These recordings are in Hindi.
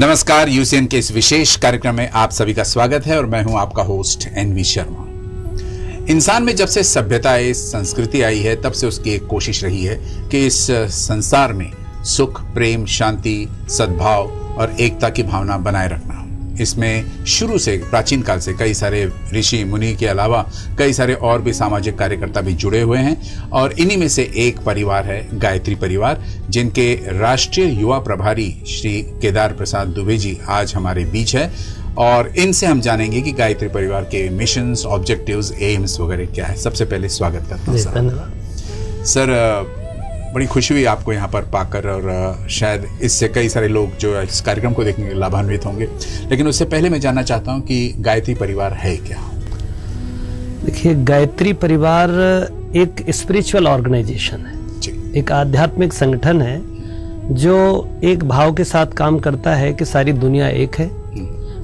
नमस्कार, यूसीएन के इस विशेष कार्यक्रम में आप सभी का स्वागत है और मैं हूं आपका होस्ट एनवी शर्मा। इंसान में जब से सभ्यता आई, संस्कृति आई है, तब से उसकी एक कोशिश रही है कि इस संसार में सुख, प्रेम, शांति, सद्भाव और एकता की भावना बनाए रखना। इसमें शुरू से प्राचीन काल से कई सारे ऋषि मुनि के अलावा कई सारे और भी सामाजिक कार्यकर्ता भी जुड़े हुए हैं और इन्हीं में से एक परिवार है गायत्री परिवार, जिनके राष्ट्रीय युवा प्रभारी श्री केदार प्रसाद दुबे जी आज हमारे बीच है और इनसे हम जानेंगे कि गायत्री परिवार के मिशंस, ऑब्जेक्टिव्स, एम्स वगैरह क्या है। सबसे पहले स्वागत करता हूँ धन्यवाद सर। बड़ी खुशी हुई आपको यहाँ पर पाकर और शायद इससे कई सारे लोग जो इस कार्यक्रम को देखेंगे लाभान्वित होंगे, लेकिन उससे पहले मैं जानना चाहता हूँ कि गायत्री परिवार है क्या? देखिए, गायत्री परिवार एक स्पिरिचुअल ऑर्गेनाइजेशन है, एक आध्यात्मिक संगठन है जो एक भाव के साथ काम करता है कि सारी दुनिया एक है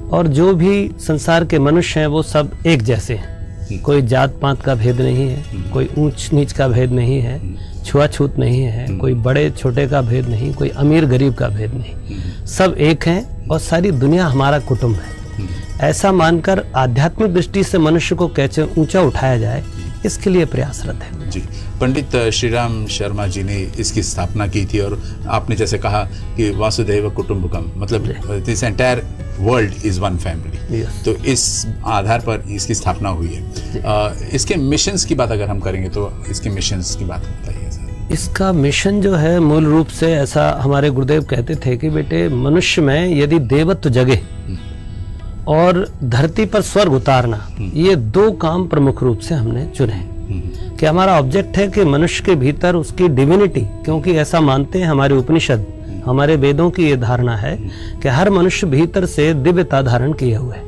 और जो भी संसार के मनुष्य हैं वो सब एक जैसे हैं। कोई जात पात का भेद नहीं है, कोई ऊंच नीच का भेद नहीं है, छुआछूत नहीं है, कोई बड़े छोटे का भेद नहीं, कोई अमीर गरीब का भेद नहीं, सब एक हैं और सारी दुनिया हमारा कुटुंब है। ऐसा मानकर आध्यात्मिक दृष्टि से मनुष्य को कैसे ऊंचा उठाया जाए, इसके लिए प्रयासरत है। जी, पंडित श्रीराम शर्मा जी ने इसकी स्थापना की थी और आपने जैसे कहा कि वासुदेव कुटुंबकम, मतलब this entire world is one family, तो इस आधार पर इसकी स्थापना हुई है। इसके मिशंस की बात अगर हम करेंगे तो इसके मिशंस की बात बताइए। इसका मिशन जो है मूल रूप से ऐसा हमारे गुरुदेव कहते थे कि बेटे, मनुष्य में यदि देवत्व जगे और धरती पर स्वर्ग उतारना, ये दो काम प्रमुख रूप से हमने चुने कि हमारा ऑब्जेक्ट है कि मनुष्य के भीतर उसकी डिविनिटी, क्योंकि ऐसा मानते हैं हमारे उपनिषद, हमारे वेदों की ये धारणा है कि हर मनुष्य भीतर से दिव्यता धारण किए हुए है।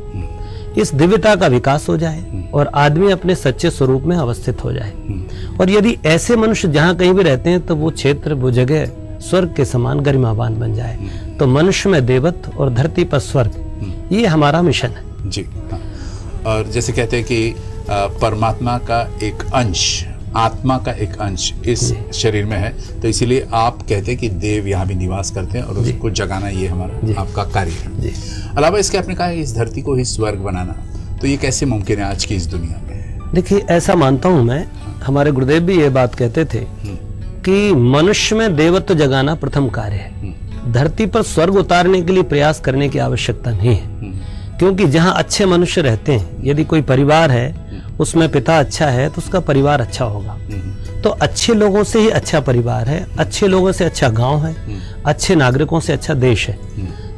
इस दिव्यता का विकास हो जाए और आदमी अपने सच्चे स्वरूप में अवस्थित हो जाए और यदि ऐसे मनुष्य जहाँ कहीं भी रहते हैं तो वो क्षेत्र, वो जगह स्वर्ग के समान गरिमावान बन जाए। तो मनुष्य में देवत्व और धरती पर स्वर्ग, ये हमारा मिशन है। जी हाँ। और जैसे कहते हैं कि परमात्मा का एक अंश, आत्मा का एक अंश इस शरीर में है, तो इसीलिए आप कहते हैं कि देव यहाँ भी निवास करते हैं और उसको जगाना ये हमारा आपका कार्य है। अलावा इसके आपने कहा इस धरती को ही स्वर्ग बनाना, तो ये कैसे मुमकिन है आज की इस दुनिया में? देखिए, ऐसा मानता हूँ मैं, हमारे गुरुदेव भी ये बात कहते थे कि मनुष्य में देवत्व जगाना प्रथम कार्य है। धरती पर स्वर्ग उतारने के लिए प्रयास करने की आवश्यकता नहीं है, क्योंकि जहाँ अच्छे मनुष्य रहते हैं, यदि कोई परिवार है उसमें पिता अच्छा है तो उसका परिवार अच्छा होगा। तो अच्छे लोगों से ही अच्छा परिवार है, अच्छे लोगों से अच्छा गांव है, अच्छे नागरिकों से अच्छा देश है।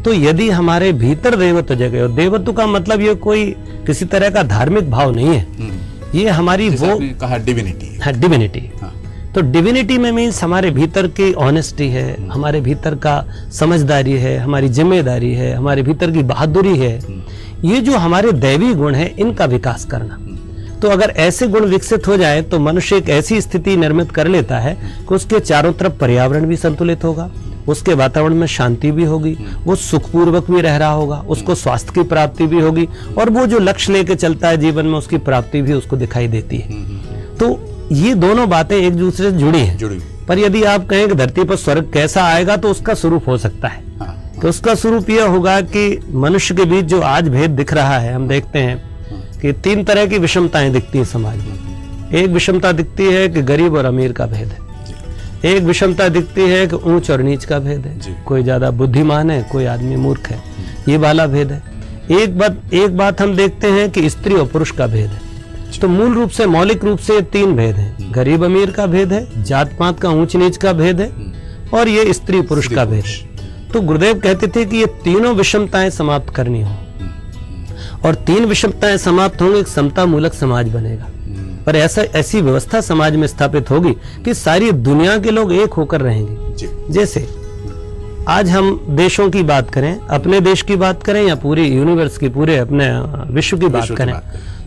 तो यदि हमारे भीतर देवत्व जगे, और देवत्व का मतलब ये कोई किसी तरह का धार्मिक भाव नहीं है, ये हमारी वो कहा डिविनिटी है, डिविनिटी। तो डिविनिटी में मीन्स हमारे भीतर की ऑनेस्टी है, हमारे भीतर का समझदारी है, हमारी जिम्मेदारी है, हमारे भीतर की बहादुरी है। ये जो हमारे दैवी गुण है, इनका विकास करना। तो अगर ऐसे गुण विकसित हो जाए तो मनुष्य एक ऐसी स्थिति निर्मित कर लेता है कि उसके चारों तरफ पर्यावरण भी संतुलित होगा, उसके वातावरण में शांति भी होगी, वो सुखपूर्वक भी रह रहा होगा, उसको स्वास्थ्य की प्राप्ति भी होगी और वो जो लक्ष्य लेके चलता है जीवन में, उसकी प्राप्ति भी उसको दिखाई देती है। तो ये दोनों बातें एक दूसरे से जुड़ी हैं। पर यदि आप कहें कि धरती पर स्वर्ग कैसा आएगा, तो उसका स्वरूप हो सकता है। तो उसका स्वरूप यह होगा कि मनुष्य के बीच जो आज भेद दिख रहा है, हम देखते हैं कि तीन तरह की विषमताएं दिखती हैं समाज में। एक विषमता दिखती है कि गरीब और अमीर का भेद है, एक विषमता दिखती है कि ऊंच और नीच का भेद है, कोई ज्यादा बुद्धिमान है, कोई आदमी मूर्ख है, ये वाला भेद है। एक बात हम देखते हैं कि स्त्री और पुरुष का भेद है। तो मूल रूप से, मौलिक रूप से तीन भेद हैं, गरीब अमीर का भेद है, जात पात का ऊंच नीच का भेद है और ये स्त्री पुरुष का भेद है। तो गुरुदेव कहते थे कि ये तीनों विषमताएं समाप्त करनी हो और तीन विषमताएं समाप्त होंगे, एक समता मूलक समाज बनेगा। पर ऐसी व्यवस्था समाज में स्थापित होगी कि सारी दुनिया के लोग एक होकर रहेंगे। जैसे आज हम देशों की बात करें, अपने देश की बात करें या पूरे यूनिवर्स की, पूरे अपने विश्व की बात करें,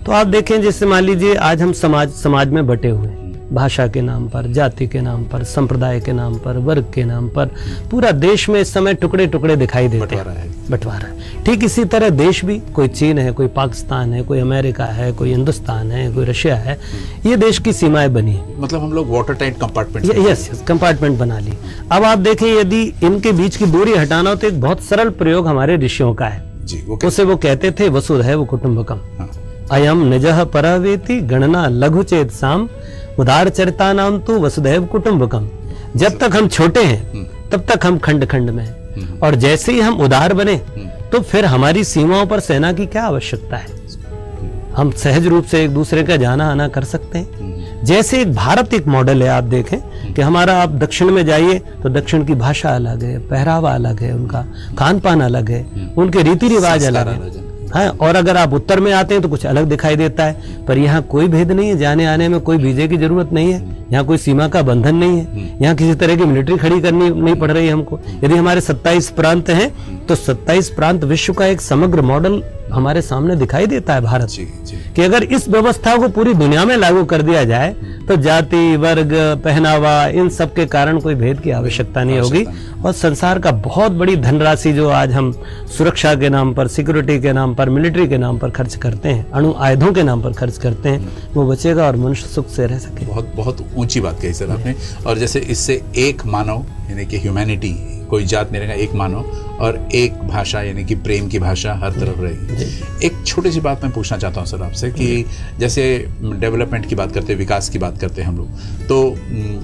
तो आप देखें जैसे मान लीजिए आज हम समाज में बटे हुए हैं, भाषा के नाम पर, जाति के नाम पर, संप्रदाय के नाम पर, वर्ग के नाम पर, पूरा देश में इस समय टुकड़े टुकड़े दिखाई देते हैं। बंटवारा है। ठीक इसी तरह देश भी, कोई चीन है, कोई पाकिस्तान है, कोई अमेरिका है, कोई हिंदुस्तान है, कोई रशिया है, ये देश की सीमाएं बनी है। मतलब हम लोग water tight compartment, yes, compartment बना ली। अब आप देखें, यदि इनके बीच की दूरी हटाना हो तो एक बहुत सरल प्रयोग हमारे ऋषियों का है जी। उसे वो कहते थे वसुधैव कुटुंबकम। अयम निजः परवेति गणना लघु चेत साम उदार चरिता नाम तो वसुधैव कुटुंबकम। जब तक हम छोटे हैं तब तक हम खंड खंड में हैं, और जैसे ही हम उदार बने तो फिर हमारी सीमाओं पर सेना की क्या आवश्यकता है, हम सहज रूप से एक दूसरे का जाना आना कर सकते हैं। जैसे एक भारत एक मॉडल है, आप देखें कि हमारा, आप दक्षिण में जाइए तो दक्षिण की भाषा अलग है, पहरावा अलग है, उनका खान पान अलग है, उनके रीति रिवाज अलग है। हाँ, और अगर आप उत्तर में आते हैं तो कुछ अलग दिखाई देता है। पर यहाँ कोई भेद नहीं है, जाने आने में कोई वीजे की जरूरत नहीं है, यहाँ कोई सीमा का बंधन नहीं है, यहाँ किसी तरह की मिलिट्री खड़ी करनी नहीं पड़ रही है हमको। यदि हमारे 27 प्रांत हैं तो 27 प्रांत विश्व का एक समग्र मॉडल हमारे सामने दिखाई देता है भारत जी। कि अगर इस व्यवस्था को पूरी दुनिया में लागू कर दिया जाए तो जाति, वर्ग, पहनावा, इन सब के कारण कोई भेद की आवश्यकता नहीं होगी, और संसार का बहुत बड़ी धनराशि जो आज हम सुरक्षा के नाम पर, सिक्योरिटी के नाम पर, मिलिट्री के नाम पर खर्च करते हैं, अणु आयुधों के नाम पर खर्च करते हैं, वो बचेगा और मनुष्य सुख से रह सके। बहुत ऊंची बात कही सर आपने। और जैसे इससे एक मानव यानी कि ह्यूमैनिटी, कोई जात नहीं रहेगा, एक मानव और एक भाषा यानी कि प्रेम की भाषा हर तरफ रहेगी। एक छोटी सी बात मैं पूछना चाहता हूँ सर आपसे कि जैसे डेवलपमेंट की बात करते हैं, विकास की बात करते हैं हम लोग, तो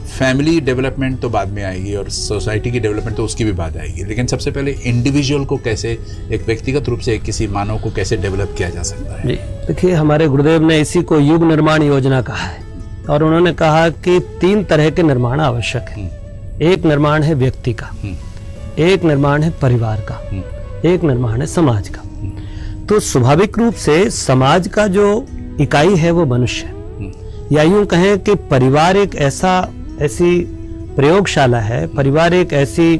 फैमिली डेवलपमेंट तो बाद में आएगी और सोसाइटी की डेवलपमेंट तो उसकी भी बात आएगी, लेकिन सबसे पहले इंडिविजुअल को कैसे, एक व्यक्तिगत रूप से किसी मानव को कैसे डेवलप किया जा सकता है? देखिए, हमारे गुरुदेव ने इसी को युग निर्माण योजना कहा है, और उन्होंने कहा कि 3 तरह के निर्माण आवश्यक है। एक निर्माण है व्यक्ति का, एक निर्माण है परिवार का, एक निर्माण है समाज का। तो स्वाभाविक रूप से समाज का जो इकाई है वो मनुष्य है, या यूं कहें कि परिवार एक ऐसी प्रयोगशाला है, परिवार एक ऐसी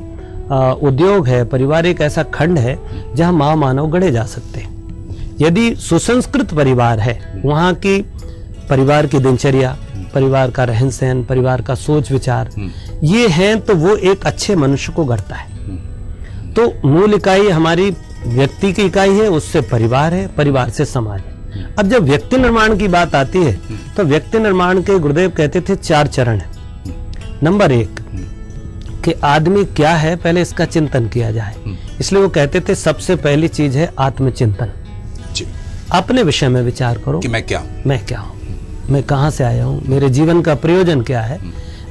उद्योग है, परिवार एक ऐसा खंड है जहां मानव मानव गढ़े जा सकते हैं। यदि सुसंस्कृत परिवार है, वहां की परिवार की दिनचर्या, परिवार का रहन सहन, परिवार का सोच विचार, ये है तो वो एक अच्छे मनुष्य को गढ़ता है। तो मूल इकाई हमारी व्यक्ति की इकाई है, उससे परिवार है, परिवार से समाज है। अब जब व्यक्ति निर्माण की बात आती है तो व्यक्ति निर्माण के गुरुदेव कहते थे 4 चरण है। नंबर 1 कि आदमी क्या है, पहले इसका चिंतन किया जाए। इसलिए वो कहते थे सबसे पहली चीज है आत्मचिंतन। अपने विषय में विचार करो कि मैं क्या हूँ, मैं कहाँ से आया हूँ, मेरे जीवन का प्रयोजन क्या है,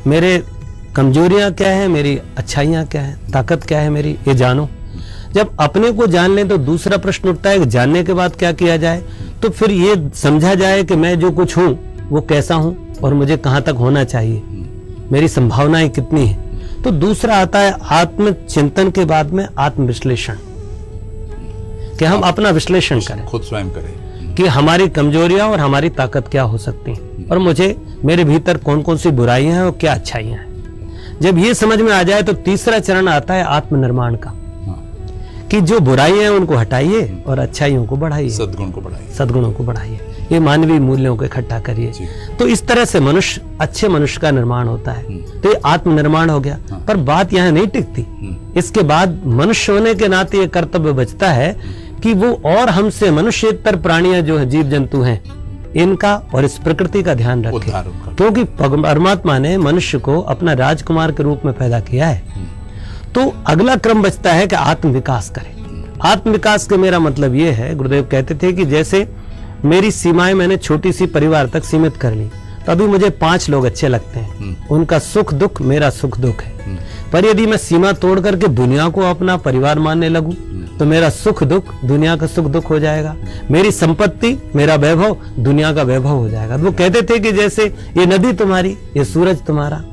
मेरे कमजोरियां क्या है, मेरी अच्छाइयां क्या है, ताकत क्या है मेरी, ये जानो। जब अपने को जान लें तो दूसरा प्रश्न उठता है कि जानने के बाद क्या किया जाए। तो फिर ये समझा जाए कि मैं जो कुछ हूं वो कैसा हूं और मुझे कहां तक होना चाहिए, मेरी संभावनाएं कितनी है। तो दूसरा आता है आत्मचिंतन के बाद में आत्मविश्लेषण, कि हम अपना विश्लेषण करें, खुद स्वयं करें कि हमारी कमजोरियां और हमारी ताकत क्या हो सकती हैं, और मुझे मेरे भीतर कौन कौन सी बुराइयां हैं और क्या अच्छाइयां हैं। जब ये समझ में आ जाए तो तीसरा चरण आता है आत्मनिर्माण का, कि जो बुराइयां हैं उनको हटाइए और अच्छाइयों को बढ़ाइए, सद्गुणों को बढ़ाइए, ये मानवीय मूल्यों को इकट्ठा करिए। तो इस तरह से मनुष्य, अच्छे मनुष्य का निर्माण होता है। तो ये आत्मनिर्माण हो गया। पर बात यहाँ नहीं टिकती। इसके बाद मनुष्य होने के नाते ये कर्तव्य बचता है कि वो और हमसे मनुष्येतर प्राणियां जो है, जीव जंतु हैं, इनका और इस प्रकृति का ध्यान रखें, क्योंकि परमात्मा ने मनुष्य को अपना राजकुमार के रूप में पैदा किया है। तो अगला क्रम बचता है कि आत्म विकास करें। आत्म विकास के मेरा मतलब ये है, गुरुदेव कहते थे कि जैसे मेरी सीमाएं मैंने छोटी सी परिवार तक सीमित कर ली, तो अभी मुझे 5 लोग अच्छे लगते हैं, उनका सुख दुख मेरा सुख दुख है। पर यदि मैं सीमा तोड़ करके दुनिया को अपना परिवार मानने लगूं तो मेरा सुख दुख दुनिया का सुख दुख हो जाएगा, मेरी संपत्ति, मेरा वैभव दुनिया का वैभव हो जाएगा। तो वो कहते थे कि जैसे ये नदी तुम्हारी, ये सूरज तुम्हारा,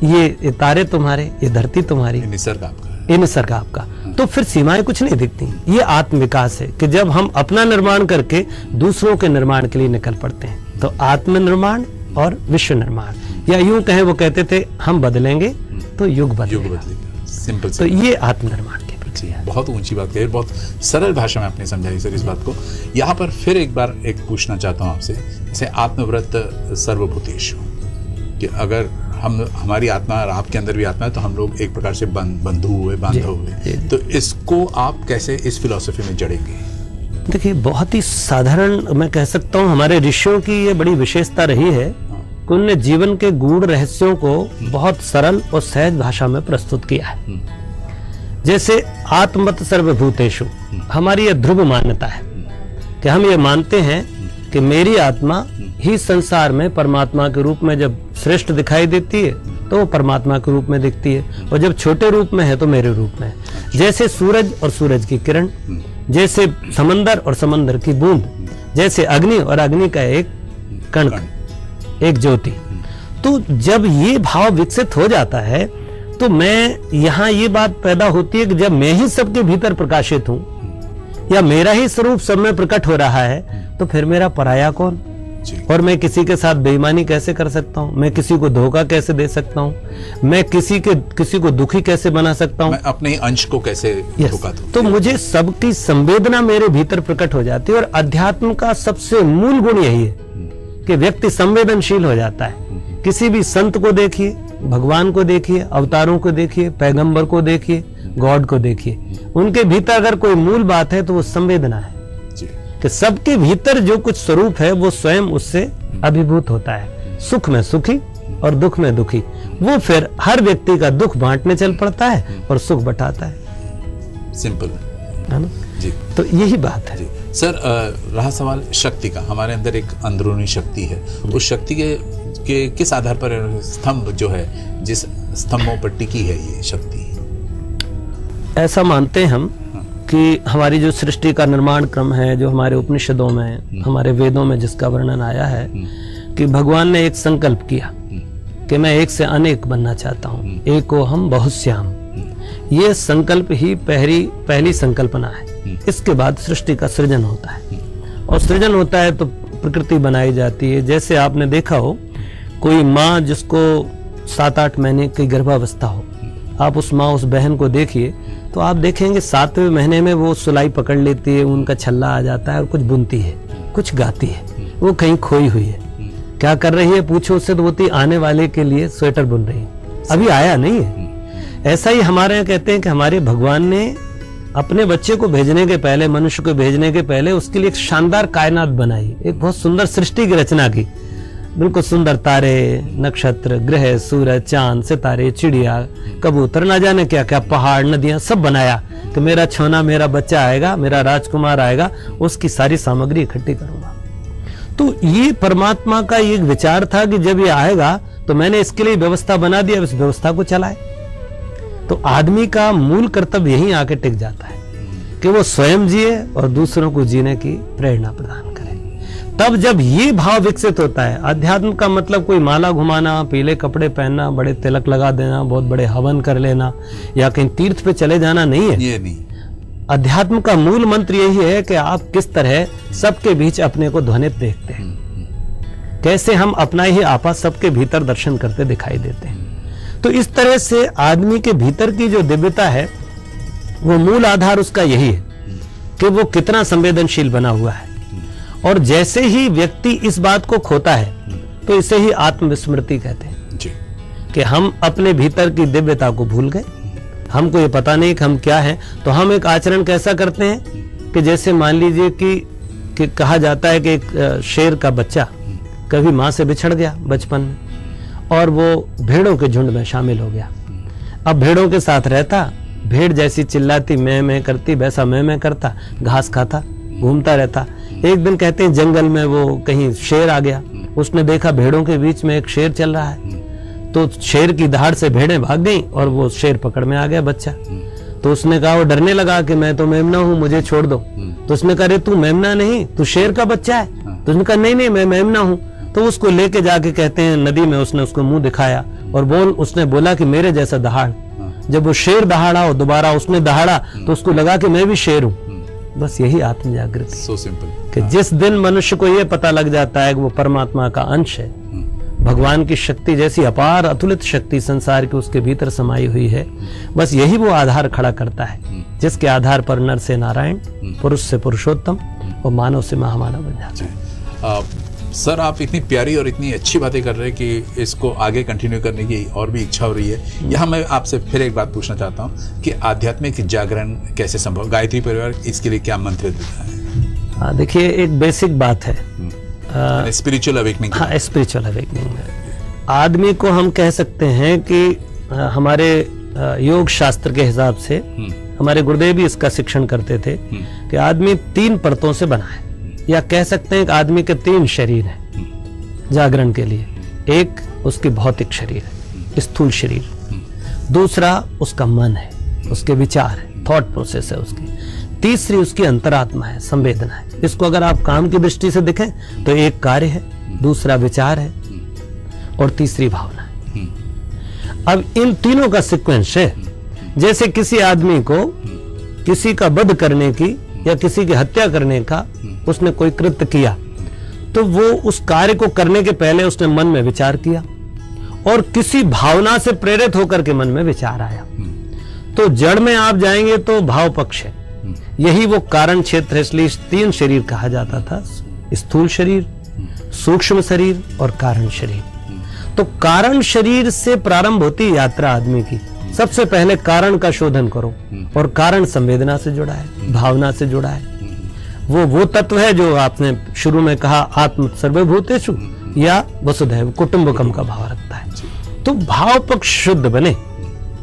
ये तारे तुम्हारे, ये धरती तुम्हारी, ये निसर्ग आपका। तो फिर सीमाएं कुछ नहीं दिखती। ये आत्म विकास है कि जब हम अपना निर्माण करके दूसरों के निर्माण के लिए निकल पड़ते हैं। तो आत्म निर्माण और विश्व निर्माण, या यूं कहें, वो कहते थे हम बदलेंगे तो युग बदलेगा। सिंपल। तो ये आत्मनिर्माण की प्रक्रिया। बहुत ऊंची बात कही, बहुत सरल भाषा में आपने समझाई सर इस बात को। यहाँ पर फिर एक बार पूछना चाहता हूँ आपसे, जैसे आत्मव्रत सर्वभूतेषु, कि अगर हमारी आत्मा और आपके अंदर भी आत्मा है, तो हम लोग एक प्रकार से बंधु हुए, बांधव हुए। तो इसको आप कैसे इस फिलॉसफी में जड़ेंगे? देखिए, बहुत ही साधारण मैं कह सकता हूँ, हमारे ऋषियों की ये बड़ी विशेषता रही है कि उन्होंने जीवन के गूढ़ रहस्यों को बहुत सरल और सहज भाषा में प्रस्तुत किया है। जैसे आत्मवत् सर्वभूतेषु, हमारी ये ध्रुव मान्यता है कि हम ये मानते हैं कि मेरी आत्मा ही संसार में परमात्मा के रूप में जब श्रेष्ठ दिखाई देती है तो वो परमात्मा के रूप में दिखती है, और जब छोटे रूप में है तो मेरे रूप में है। जैसे सूरज और सूरज की किरण, जैसे समंदर और समंदर की बूंद, जैसे अग्नि और अग्नि का एक कण, एक ज्योति। तो जब ये भाव विकसित हो जाता है तो मैं यहाँ ये बात पैदा होती है कि जब मैं ही सबके भीतर प्रकाशित हूं या मेरा ही स्वरूप सब में प्रकट हो रहा है, तो फिर मेरा पराया कौन? और मैं किसी के साथ बेईमानी कैसे कर सकता हूँ? मैं किसी को धोखा कैसे दे सकता हूँ? मैं किसी को दुखी कैसे बना सकता हूँ? मैं अपने अंश को कैसे धोखा दूं? तो मुझे सबकी संवेदना मेरे भीतर प्रकट हो जाती है। और अध्यात्म का सबसे मूल गुण यही है कि व्यक्ति संवेदनशील हो जाता है। किसी भी संत को देखिए, भगवान को देखिए, अवतारों को देखिए, पैगंबर को देखिए, गॉड को देखिए, उनके भीतर अगर कोई मूल बात है तो वो संवेदना है कि सबके भीतर जो कुछ स्वरूप है वो स्वयं उससे अभिभूत होता है। सुख में सुखी और दुख में दुखी, वो फिर हर व्यक्ति का दुख बांटने चल पड़ता है और सुख बटाता है। सिंपल है ना जी। तो यही बात है जी। सर, रहा सवाल शक्ति का, हमारे अंदर एक अंदरूनी शक्ति है, उस शक्ति के किस आधार पर स्तंभ जो है, जिस स्तंभों पर टिकी है ये शक्ति? ऐसा मानते हैं हम कि हमारी जो सृष्टि का निर्माण क्रम है, जो हमारे उपनिषदों में, हमारे वेदों में जिसका वर्णन आया है कि भगवान ने एक संकल्प किया कि मैं एक से अनेक बनना चाहता हूँ, एको हम बहुश्याम। ये संकल्प ही पहली संकल्पना है। इसके बाद सृष्टि का सृजन होता है, और सृजन होता है तो प्रकृति बनाई जाती है। जैसे आपने देखा हो कोई माँ जिसको 7-8 महीने की गर्भावस्था हो, आप उस माँ उस बहन को देखिए तो आप देखेंगे 7वें महीने में वो सुलाई पकड़ लेती है, उनका छल्ला आ जाता है और कुछ बुनती है, कुछ गाती है, वो कहीं खोई हुई है। क्या कर रही है पूछो उससे तो बोलती आने वाले के लिए स्वेटर बुन रही है, अभी आया नहीं है। ऐसा ही हमारे यहाँ कहते हैं कि हमारे भगवान ने अपने बच्चे को भेजने के पहले, मनुष्य को भेजने के पहले उसके लिए एक शानदार कायनात बनाई, एक बहुत सुंदर सृष्टि की रचना की। बिल्कुल सुंदर तारे, नक्षत्र, ग्रह, सूरज, चांद, सितारे, चिड़िया, कबूतर, ना जाने क्या क्या, पहाड़, नदियां, सब बनाया कि मेरा छोना, मेरा बच्चा आएगा, मेरा राजकुमार आएगा, उसकी सारी सामग्री इकट्ठी करूंगा। तो ये परमात्मा का एक विचार था कि जब ये आएगा तो मैंने इसके लिए व्यवस्था बना दी, अब इस व्यवस्था को चलाए। तो आदमी का मूल कर्तव्य यही आके टिक जाता है कि वो स्वयं जिए और दूसरों को जीने की प्रेरणा प्रदान करे। तब जब ये भाव विकसित होता है, अध्यात्म का मतलब कोई माला घुमाना, पीले कपड़े पहनना, बड़े तिलक लगा देना, बहुत बड़े हवन कर लेना या कहीं तीर्थ पे चले जाना नहीं है। ये नहीं, अध्यात्म का मूल मंत्र यही है कि आप किस तरह सबके बीच अपने को ध्वनित देखते हैं, कैसे हम अपना ही आपा सबके भीतर दर्शन करते दिखाई देते हैं। तो इस तरह से आदमी के भीतर की जो दिव्यता है वो मूल आधार उसका यही है कि वो कितना संवेदनशील बना हुआ है। और जैसे ही व्यक्ति इस बात को खोता है तो इसे ही आत्मविस्मृति कहते हैं जी। कि हम अपने भीतर की दिव्यता को भूल गए, हमको ये पता नहीं कि हम क्या हैं। तो हम एक आचरण कैसा करते हैं कि जैसे मान लीजिए कि कहा जाता है कि एक शेर का बच्चा कभी माँ से बिछड़ गया बचपन में और वो भेड़ों के झुंड में शामिल हो गया। अब भेड़ों के साथ रहता, भेड़ जैसी चिल्लाती मैं करती, वैसा मैं करता, घास खाता, घूमता रहता। एक दिन कहते हैं जंगल में वो कहीं शेर आ गया, उसने देखा भेड़ों के बीच में एक शेर चल रहा है, तो शेर की दहाड़ से भेड़ें भाग गई और वो शेर पकड़ में आ गया बच्चा। तो उसने कहा, वो डरने लगा कि मैं तो मेमना हूँ, मुझे छोड़ दो। तो उसने कहा, अरे तू मेमना नहीं, तू शेर का बच्चा है। तो उसने कहा, नहीं मैं मेमना हूँ। तो उसको लेके जाके कहते हैं नदी में उसने उसको मुंह दिखाया और उसने बोला कि मेरे जैसा दहाड़। जब वो शेर दहाड़ा और दोबारा उसने दहाड़ा तो उसको लगा कि मैं भी शेर हूँ। बस यही आत्म जागृति। सो सिंपल कि जिस दिन मनुष्य को यह पता लग जाता है कि वो परमात्मा का अंश है, भगवान की शक्ति जैसी अपार अतुलित शक्ति संसार के उसके भीतर समाई हुई है, बस यही वो आधार खड़ा करता है जिसके आधार पर नर से नारायण, पुरुष से पुरुषोत्तम और मानव से महामानव बन जाता है। सर, आप इतनी प्यारी और इतनी अच्छी बातें कर रहे हैं कि इसको आगे कंटिन्यू करने की और भी इच्छा हो रही है। यहाँ मैं आपसे फिर एक बात पूछना चाहता हूँ कि आध्यात्मिक जागरण कैसे संभव, गायत्री परिवार इसके लिए क्या मंत्र देता है? हाँ, देखिए एक बेसिक बात है स्पिरिचुअल अवेकनिंग। हाँ, स्पिरिचुअल अवेकनिंग में आदमी को हम कह सकते हैं कि हमारे योग शास्त्र के हिसाब से हमारे गुरुदेव भी इसका शिक्षण करते थे कि आदमी 3 परतों से बना है, या कह सकते हैं कि आदमी के 3 शरीर हैं जागरण के लिए। एक उसकी भौतिक शरीर है, स्थूल शरीर। दूसरा उसका मन है, उसके विचार है, थॉट प्रोसेस है उसकी। तीसरी उसकी अंतरात्मा है, संवेदना है। इसको अगर आप काम की दृष्टि से देखें तो एक कार्य है, दूसरा विचार है और तीसरी भावना है। अब इन तीनों का सीक्वेंस है। जैसे किसी आदमी को किसी का वध करने की या किसी की हत्या करने का उसने कोई कृत्य किया, तो वो उस कार्य को करने के पहले उसने मन में विचार किया और किसी भावना से प्रेरित होकर के मन में विचार आया। तो जड़ में आप जाएंगे तो भाव पक्ष है, यही वो कारण क्षेत्र है। इसलिए 3 शरीर कहा जाता था, स्थूल शरीर, सूक्ष्म शरीर और कारण शरीर। तो कारण शरीर से प्रारंभ होती यात्रा आदमी की। सबसे पहले कारण का शोधन करो, और कारण संवेदना से जुड़ा है, भावना से जुड़ा है। वो तत्व है जो आपने शुरू में कहा, आत्म सर्वभूतेषु या वसुधैव कुटुंबकम का भाव रखता है। तो भाव पक्ष शुद्ध बने,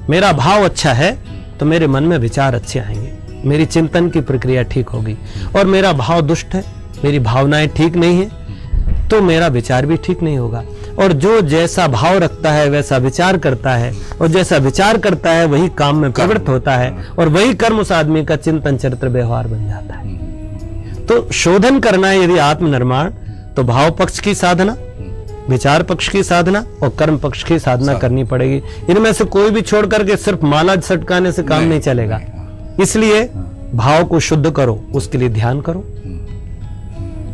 मेरा भाव अच्छा है तो मेरे मन में विचार अच्छे आएंगे, मेरी चिंतन की प्रक्रिया ठीक होगी। और मेरा भाव दुष्ट है, मेरी भावनाएं ठीक नहीं है, तो मेरा विचार भी ठीक नहीं होगा। और जो जैसा भाव रखता है वैसा विचार करता है, और जैसा विचार करता है वही काम में प्रवृत्त होता है, और वही कर्म उस आदमी का चिंतन चरित्र व्यवहार बन जाता है। तो शोधन करना है यदि आत्मनिर्माण, तो भाव पक्ष की साधना, विचार पक्ष की साधना और कर्म पक्ष की साधना करनी पड़ेगी। इनमें से कोई भी छोड़ करके सिर्फ माला सटकाने से काम नहीं चलेगा। इसलिए भाव को शुद्ध करो, उसके लिए ध्यान करो,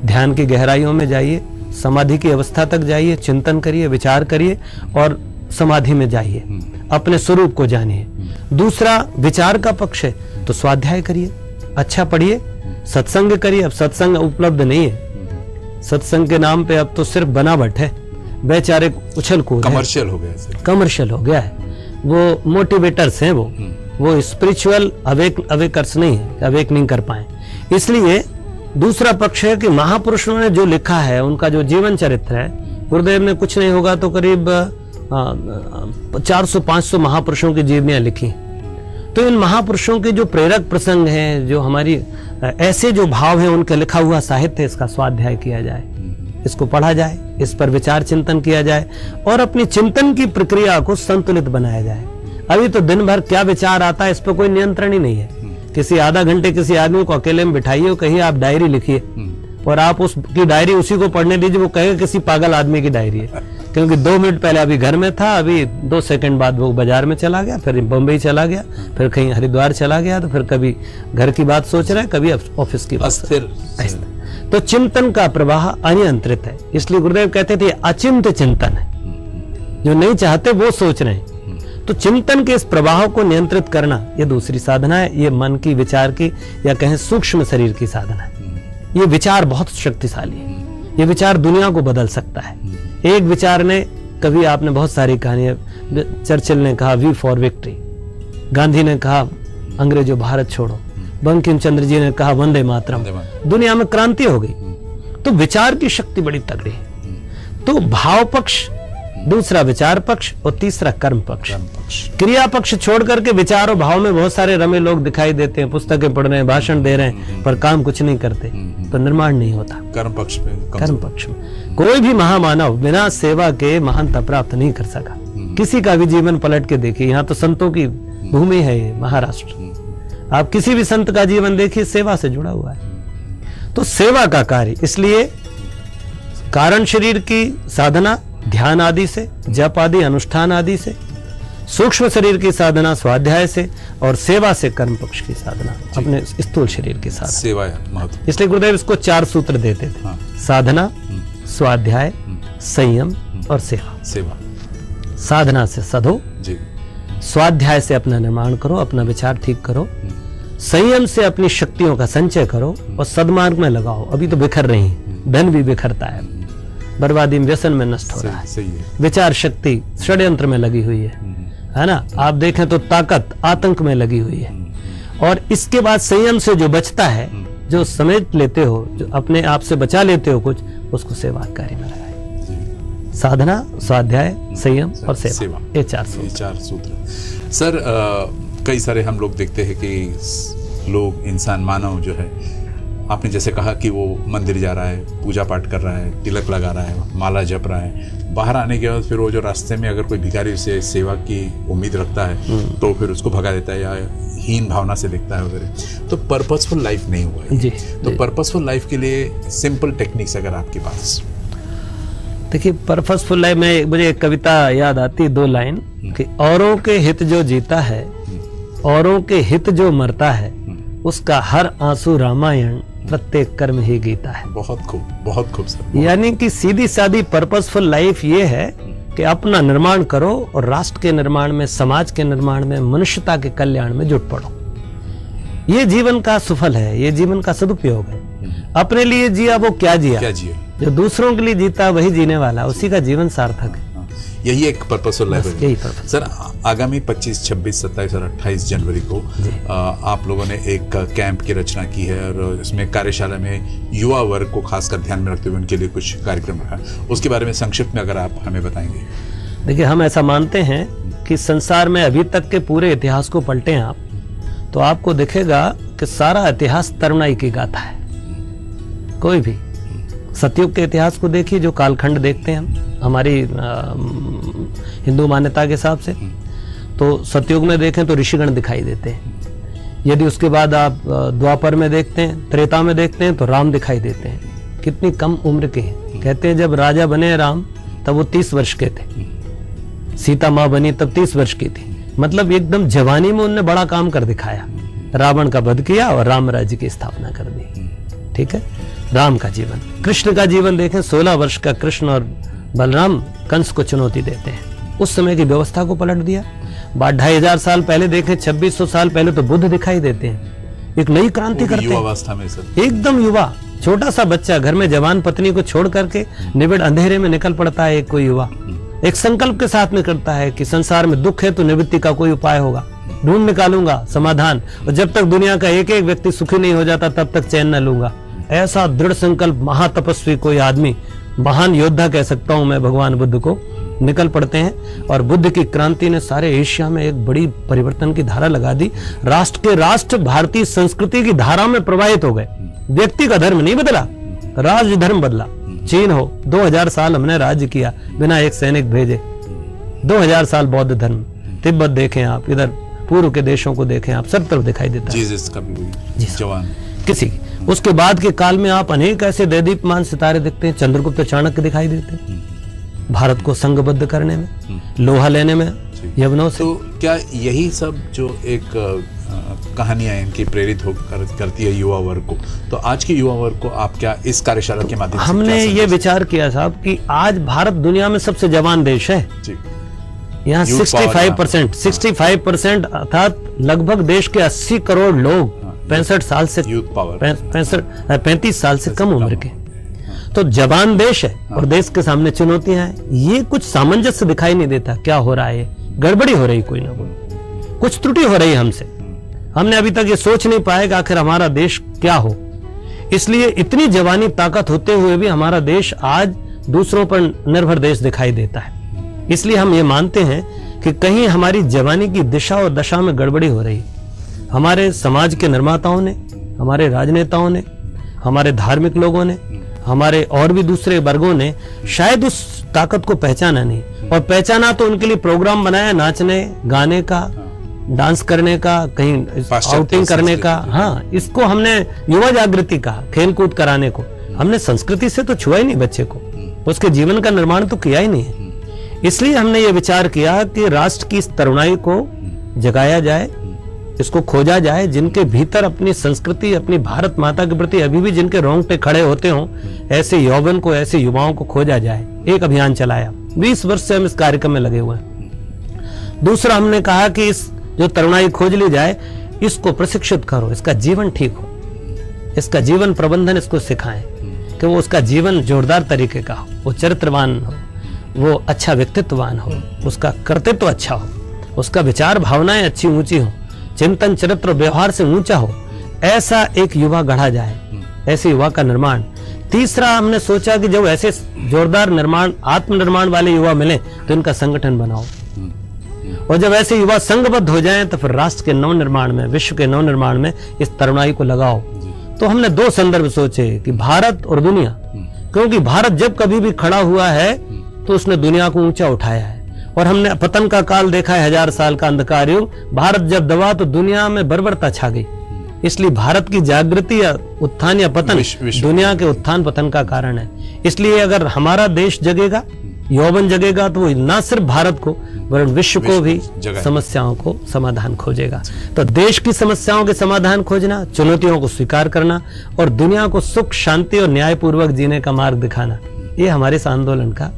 ध्यान की गहराइयों में जाइए, समाधि की अवस्था तक जाइए, चिंतन करिए, विचार करिए और समाधि में जाइए, अपने स्वरूप को जानिए। दूसरा विचार का पक्ष है तो स्वाध्याय करिए, अच्छा पढ़िए, सत्संग करिए। अब सत्संग उपलब्ध नहीं है, सत्संग के नाम पे अब तो सिर्फ बनावट है, वैचारिक उछल कूद, कमर्शियल हो गया, कमर्शियल हो गया है। वो मोटिवेटर्स हैं, वो स्पिरिचुअल अवेकर्स नहीं है, अवेक नहीं कर पाए। इसलिए दूसरा पक्ष है कि महापुरुषों ने जो लिखा है, उनका जो जीवन चरित्र है, गुरुदेव ने कुछ नहीं होगा तो करीब 400-500 महापुरुषों की जीवनियां लिखी। तो इन महापुरुषों के जो प्रेरक प्रसंग हैं, जो हमारी ऐसे जो भाव हैं, उनका लिखा हुआ साहित्य, इसका स्वाध्याय किया जाए, इसको पढ़ा जाए, इस पर विचार चिंतन किया जाए और अपनी चिंतन की प्रक्रिया को संतुलित बनाया जाए। अभी तो दिन भर क्या विचार आता है इस पर कोई नियंत्रण ही नहीं है। किसी आधा घंटे किसी आदमी को अकेले में बिठाइए, कहिए आप डायरी लिखिए, और आप उसकी डायरी उसी को पढ़ने दीजिए, वो कहेगा किसी पागल आदमी की डायरी है। क्योंकि 2 मिनट पहले अभी घर में था, अभी 2 सेकंड बाद वो बाजार में चला गया, फिर बम्बई चला गया, फिर कहीं हरिद्वार चला गया, तो फिर कभी घर की बात सोच रहा है, कभी ऑफिस की बात। तो चिंतन का प्रवाह अनियंत्रित है। इसलिए गुरुदेव कहते थे अचिंत्य चिंतन है, जो नहीं चाहते वो सोच रहे हैं। तो चिंतन के इस प्रवाह को नियंत्रित करना, ये दूसरी साधना है। ये मन की, विचार की, या कहें सूक्ष्म शरीर की साधना है। ये विचार बहुत शक्तिशाली है, ये विचार दुनिया को बदल सकता है। एक विचार ने, कभी आपने बहुत सारी कहानियां, चर्चिल ने कहा वी फॉर विक्ट्री, गांधी ने कहा अंग्रेजों भारत छोड़ो, बंकिम चंद्र जी ने कहा वंदे मातरम, दुनिया में क्रांति हो गई। तो विचार की शक्ति बड़ी तगड़ी है। तो भाव पक्ष, दूसरा विचार पक्ष और तीसरा कर्म पक्ष। क्रिया पक्ष छोड़ करके विचार और भाव में बहुत सारे रमे लोग दिखाई देते हैं, पुस्तकें पढ़ रहे हैं, भाषण दे रहे हैं, पर काम कुछ नहीं करते, तो निर्माण नहीं होता। कर्म पक्ष में कोई भी महामानव बिना सेवा के महानता प्राप्त नहीं कर सका। किसी का भी जीवन पलट के देखिए, यहाँ तो संतों की भूमि है ये महाराष्ट्र। आप किसी भी संत का जीवन देखिए, सेवा से जुड़ा हुआ है। तो सेवा का कार्य, इसलिए कारण शरीर की साधना ध्यान आदि से, जप आदि अनुष्ठान आदि से, सूक्ष्म शरीर की साधना स्वाध्याय से, और सेवा से कर्म पक्ष की साधना अपने स्थूल शरीर की साधना। सेवा महत्व। इसलिए गुरुदेव इसको 4 सूत्र देते थे। साधना, स्वाध्याय, संयम और सेवा। साधना से सधो, स्वाध्याय से अपना निर्माण करो, अपना विचार ठीक करो, संयम से अपनी शक्तियों का संचय करो और सद्मार्ग में लगाओ। अभी तो बिखर रही हैं, धन भी बिखरता है, बर्बादी में, व्यसन में नष्ट हो रहा है। सही है। विचार शक्ति षड्यंत्र में लगी हुई है ना। आप देखें तो ताकत आतंक में लगी हुई है। और इसके बाद संयम से जो बचता है, जो समेट लेते हो, जो अपने आप से बचा लेते हो कुछ, उसको सेवा कार्य में लगाए। साधना, स्वाध्याय, संयम और सेवा, ये चार सूत्र। सर कई सारे हम लोग देखते हैं कि लोग, इंसान, मानव जो है, आपने जैसे कहा कि वो मंदिर जा रहा है, पूजा पाठ कर रहा है, तिलक लगा रहा है, माला जप रहा है, बाहर आने के बाद फिर वो जो रास्ते में अगर कोई भिखारी से सेवा की उम्मीद रखता है तो फिर उसको भगा देता है या हीन भावना से देखता है वगैरह, तो पर्पसफुल लाइफ नहीं हुआ है। तो पर्पसफुल लाइफ के लिए सिंपल टेक्निक्स अगर आपके पास। देखिए, पर्पसफुल लाइफ में मुझे एक कविता याद आती, 2 लाइन कि औरों के हित जो जीता है, औरों के हित जो मरता है, उसका हर आंसू रामायण, प्रत्येक कर्म ही गीता है। बहुत खूब, बहुत खूब सर। यानी कि सीधी सादी पर्पसफुल लाइफ ये है कि अपना निर्माण करो और राष्ट्र के निर्माण में, समाज के निर्माण में, मनुष्यता के कल्याण में जुट पड़ो। ये जीवन का सुफल है, ये जीवन का सदुपयोग है। अपने लिए जिया वो क्या जिया, जो दूसरों के लिए जीता वही जीने वाला, उसी का जीवन सार्थक है। यही एक पर्पसफुल लाइफ है। यही पर्पस। सर आगामी 25, 26, 27 और 28 जनवरी को आप लोगों ने एक कैंप की रचना की है और इसमें कार्यशाला में युवा वर्ग को खासकर ध्यान में रखते हुए उनके लिए कुछ कार्यक्रम रखा। उसके बारे में संक्षिप्त में अगर आप हमें बताएंगे। देखिए, हम ऐसा मानते हैं कि संसार में अभी तक के पूरे इतिहास को पलटें आप, तो आपको दिखेगा कि सारा इतिहास तरुणाई की गाथा है। कोई भी सतयुग के इतिहास को देखिए, जो कालखंड देखते हैं हम हमारी हिंदू मान्यता के हिसाब से, तो सतयुग में देखें तो ऋषिगण दिखाई देते हैं। यदि उसके बाद आप द्वापर में देखते हैं, त्रेता में देखते हैं तो राम दिखाई देते हैं। कितनी कम उम्र के हैं। कहते हैं जब राजा बने राम तब वो 30 वर्ष के थे, सीता माँ बनी तब 30 वर्ष की थी। मतलब एकदम जवानी में उन्होंने बड़ा काम कर दिखाया, रावण का वध किया और राम राज्य की स्थापना कर दी। ठीक है, राम का जीवन। कृष्ण का जीवन देखें, 16 वर्ष का कृष्ण और बलराम कंस को चुनौती देते हैं, उस समय की व्यवस्था को पलट दिया। बाद 2500 साल पहले देखें, 2600 साल पहले तो बुद्ध दिखाई देते हैं, एक नई क्रांति करते हैं। एकदम युवा, छोटा सा बच्चा घर में जवान पत्नी को छोड़ करके निबिड़ अंधेरे में निकल पड़ता है। एक कोई युवा एक संकल्प के साथ निकलता है कि संसार में दुख है तो निवृत्ति का कोई उपाय होगा, ढूंढ निकालूंगा समाधान, और जब तक दुनिया का एक एक व्यक्ति सुखी नहीं हो जाता तब तक चैन न लूंगा। ऐसा दृढ़ संकल्प महातपस्वी कोई आदमी, महान योद्धा कह सकता हूं मैं भगवान बुद्ध को, निकल पड़ते हैं। और बुद्ध की क्रांति ने सारे एशिया में एक बड़ी परिवर्तन की धारा लगा दी। राष्ट्र के राष्ट्र भारतीय संस्कृति की धारा में प्रवाहित हो गए। व्यक्ति का धर्म नहीं बदला, राज्य धर्म बदला। चीन हो, 2000 साल हमने राज्य किया बिना एक सैनिक भेजे। 2000 साल बौद्ध धर्म, तिब्बत देखें आप, इधर पूर्व के देशों को देखें आप, सब तरफ दिखाई देता है। जीसस का भी जवान किसी। उसके बाद के काल में आप अनेक ऐसे दैदीप्यमान सितारे देखते हैं। चंद्रगुप्त चाणक्य दिखाई देते हैं भारत को संघबद्ध करने में, लोहा लेने में यवनों से। तो क्या यही सब जो एक कहानियां इनकी प्रेरित होकर करती है युवा वर्ग को, तो आज के युवा वर्ग को आप क्या इस कार्यशाला के माध्यम से हमने ये विचार किया साहब कि आज भारत दुनिया में सबसे जवान देश है जी। यहाँ 65% अर्थात लगभग देश के 80 करोड़ लोग 65 साल से 35 साल से कम उम्र के, तो जवान देश है और देश के सामने चुनौतियां हैं। ये कुछ सामंजस्य दिखाई नहीं देता, क्या हो रहा है, गड़बड़ी हो रही, कोई ना कोई कुछ त्रुटि हो रही है हमसे। हमने अभी तक ये सोच नहीं पाया कि आखिर हमारा देश क्या हो। इसलिए इतनी जवानी ताकत होते हुए भी हमारा देश आज दूसरों पर निर्भर देश दिखाई देता है। इसलिए हम ये मानते हैं कि कहीं हमारी जवानी की दिशा और दशा में गड़बड़ी हो रही। हमारे समाज के निर्माताओं ने, हमारे राजनेताओं ने, हमारे धार्मिक लोगों ने, हमारे और भी दूसरे वर्गों ने शायद उस ताकत को पहचाना नहीं, और पहचाना तो उनके लिए प्रोग्राम बनाया नाचने गाने का, डांस करने का, कहीं आउटिंग करने का। हाँ, इसको हमने युवा जागृति कहा, खेल कूद कराने को। हमने संस्कृति से तो छुआ ही नहीं बच्चे को, उसके जीवन का निर्माण तो किया ही नहीं है। इसलिए हमने ये विचार किया कि राष्ट्र की इस तरुणाई को जगाया जाए, इसको खोजा जाए, जिनके भीतर अपनी संस्कृति, अपनी भारत माता के प्रति अभी भी जिनके रोंगटे खड़े होते हों, ऐसे यौवन को, ऐसे युवाओं को खोजा जाए। एक अभियान चलाया, 20 वर्ष से हम इस कार्यक्रम में लगे हुए हैं। दूसरा हमने कहा कि इस जो तरुणाई खोज ली जाए, इसको प्रशिक्षित करो, इसका जीवन ठीक हो, इसका जीवन प्रबंधन इसको सिखाएं कि वो उसका जीवन जोरदार तरीके का हो। वो चरित्रवान हो, वो अच्छा व्यक्तित्ववान हो, उसका कर्तृत्व अच्छा हो, उसका विचार भावनाएं अच्छी ऊंची हो, चिंतन चरित्र व्यवहार से ऊंचा हो, ऐसा एक युवा गढ़ा जाए, ऐसे युवा का निर्माण। तीसरा हमने सोचा कि जब ऐसे जोरदार निर्माण आत्मनिर्माण वाले युवा मिले तो इनका संगठन बनाओ, और जब ऐसे युवा संघबद्ध हो जाएं तो फिर राष्ट्र के नव निर्माण में, विश्व के नव निर्माण में इस तरुणाई को लगाओ। तो हमने दो संदर्भ सोचे कि भारत और दुनिया, क्योंकि भारत जब कभी भी खड़ा हुआ है तो उसने दुनिया को ऊंचा उठाया है, और हमने पतन का काल देखा है, 1000 साल का अंधकार युग। भारत जब दबा तो दुनिया में बर्बरता छा गई। इसलिए भारत की जागृति या उत्थान या पतन दुनिया के उत्थान पतन का कारण है। इसलिए अगर हमारा देश जगेगा, यौवन जगेगा, तो वो न सिर्फ भारत को वरन विश्व को भी समस्याओं को समाधान खोजेगा। तो देश की समस्याओं के समाधान खोजना, चुनौतियों को स्वीकार करना और दुनिया को सुख शांति और न्यायपूर्वक जीने का मार्ग दिखाना, ये हमारे इस आंदोलन का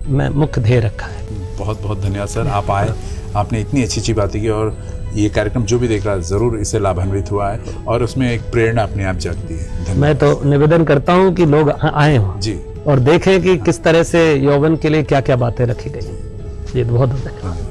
मैं मुख्य ध्येय रखा है। बहुत बहुत धन्यवाद सर, आप आए, आपने इतनी अच्छी अच्छी बातें की, और ये कार्यक्रम जो भी देख रहा है जरूर इससे लाभान्वित हुआ है, और उसमें एक प्रेरणा अपने आप जागती है। मैं तो निवेदन करता हूँ कि लोग आए हों जी, और देखें कि किस तरह से यौवन के लिए क्या क्या बातें रखी गई। ये बहुत धन्यवाद।